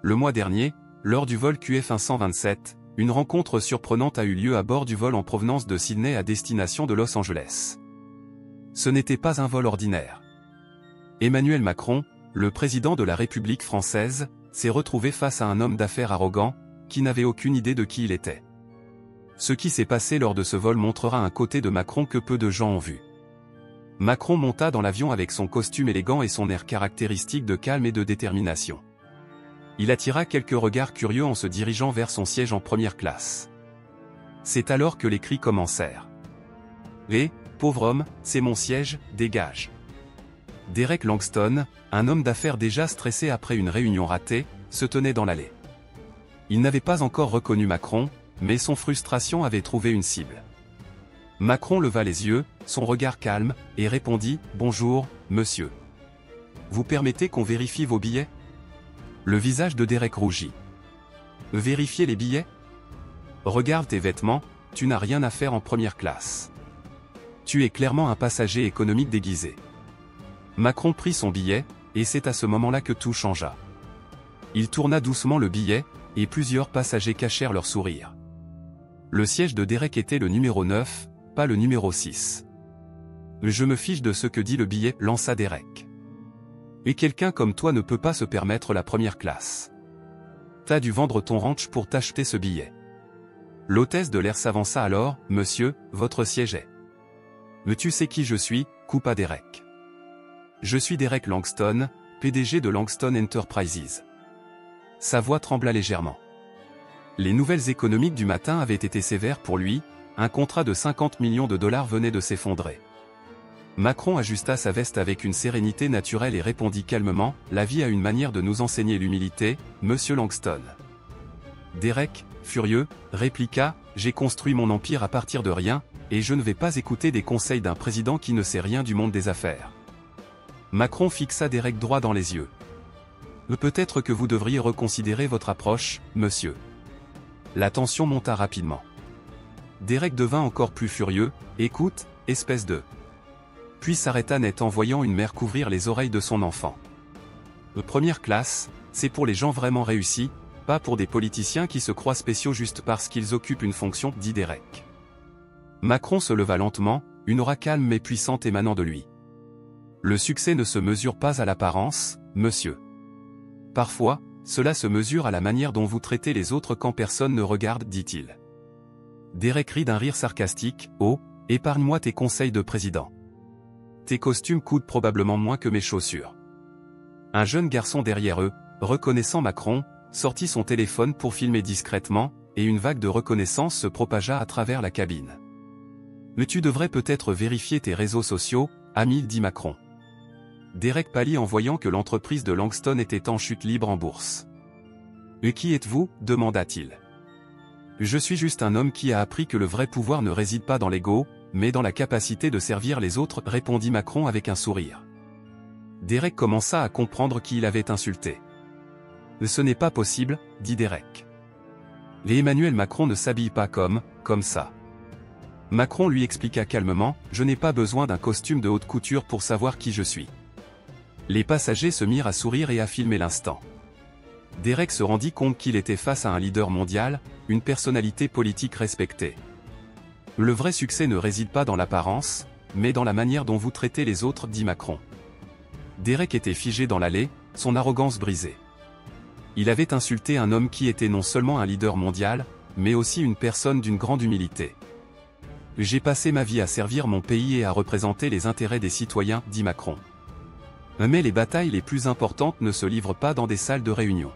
Le mois dernier, lors du vol QF127, une rencontre surprenante a eu lieu à bord du vol en provenance de Sydney à destination de Los Angeles. Ce n'était pas un vol ordinaire. Emmanuel Macron, le président de la République française, s'est retrouvé face à un homme d'affaires arrogant, qui n'avait aucune idée de qui il était. Ce qui s'est passé lors de ce vol montrera un côté de Macron que peu de gens ont vu. Macron monta dans l'avion avec son costume élégant et son air caractéristique de calme et de détermination. Il attira quelques regards curieux en se dirigeant vers son siège en première classe. C'est alors que les cris commencèrent. « Hé, pauvre homme, c'est mon siège, dégage !» Derek Langston, un homme d'affaires déjà stressé après une réunion ratée, se tenait dans l'allée. Il n'avait pas encore reconnu Macron, mais son frustration avait trouvé une cible. Macron leva les yeux, son regard calme, et répondit « Bonjour, monsieur. Vous permettez qu'on vérifie vos billets ?» Le visage de Derek rougit. « Vérifier les billets ? Regarde tes vêtements, tu n'as rien à faire en première classe. Tu es clairement un passager économique déguisé. » Macron prit son billet, et c'est à ce moment-là que tout changea. Il tourna doucement le billet, et plusieurs passagers cachèrent leur sourire. Le siège de Derek était le numéro 9, pas le numéro 6. « Je me fiche de ce que dit le billet, » lança Derek. « Et quelqu'un comme toi ne peut pas se permettre la première classe. T'as dû vendre ton ranch pour t'acheter ce billet. » L'hôtesse de l'air s'avança alors. « Monsieur, votre siège est. »« Mais tu sais qui je suis ?» coupa Derek. « Je suis Derek Langston, PDG de Langston Enterprises. » Sa voix trembla légèrement. Les nouvelles économiques du matin avaient été sévères pour lui, un contrat de 50 millions de dollars venait de s'effondrer. Macron ajusta sa veste avec une sérénité naturelle et répondit calmement, « La vie a une manière de nous enseigner l'humilité, monsieur Langston. » Derek, furieux, répliqua, « J'ai construit mon empire à partir de rien, et je ne vais pas écouter des conseils d'un président qui ne sait rien du monde des affaires. » Macron fixa Derek droit dans les yeux. « Peut-être que vous devriez reconsidérer votre approche, monsieur. » La tension monta rapidement. Derek devint encore plus furieux, « Écoute, espèce de... » Puis s'arrêta net en voyant une mère couvrir les oreilles de son enfant. « Première classe, c'est pour les gens vraiment réussis, pas pour des politiciens qui se croient spéciaux juste parce qu'ils occupent une fonction, » dit Derek. Macron se leva lentement, une aura calme mais puissante émanant de lui. « Le succès ne se mesure pas à l'apparence, monsieur. Parfois, cela se mesure à la manière dont vous traitez les autres quand personne ne regarde, dit-il. » Derek rit d'un rire sarcastique, « Oh, épargne-moi tes conseils de président. Tes costumes coûtent probablement moins que mes chaussures. » Un jeune garçon derrière eux, reconnaissant Macron, sortit son téléphone pour filmer discrètement, et une vague de reconnaissance se propagea à travers la cabine. « Mais tu devrais peut-être vérifier tes réseaux sociaux, ami, dit Macron. Derek pâlit en voyant que l'entreprise de Langston était en chute libre en bourse. « Et qui êtes-vous » demanda-t-il. « Je suis juste un homme qui a appris que le vrai pouvoir ne réside pas dans l'ego, mais dans la capacité de servir les autres, » répondit Macron avec un sourire. Derek commença à comprendre qui il avait insulté. « Ce n'est pas possible, » dit Derek. « Et Emmanuel Macron ne s'habille pas comme ça. » Macron lui expliqua calmement, « Je n'ai pas besoin d'un costume de haute couture pour savoir qui je suis. » Les passagers se mirent à sourire et à filmer l'instant. Derek se rendit compte qu'il était face à un leader mondial, une personnalité politique respectée. Le vrai succès ne réside pas dans l'apparence, mais dans la manière dont vous traitez les autres, dit Macron. Derek était figé dans l'allée, son arrogance brisée. Il avait insulté un homme qui était non seulement un leader mondial, mais aussi une personne d'une grande humilité. « J'ai passé ma vie à servir mon pays et à représenter les intérêts des citoyens, dit Macron. Mais les batailles les plus importantes ne se livrent pas dans des salles de réunion.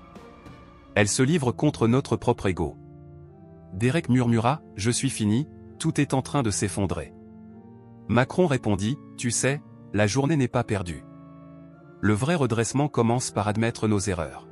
Elles se livrent contre notre propre ego. » Derek murmura, « Je suis fini, tout est en train de s'effondrer. » Macron répondit, « Tu sais, la journée n'est pas perdue. Le vrai redressement commence par admettre nos erreurs. »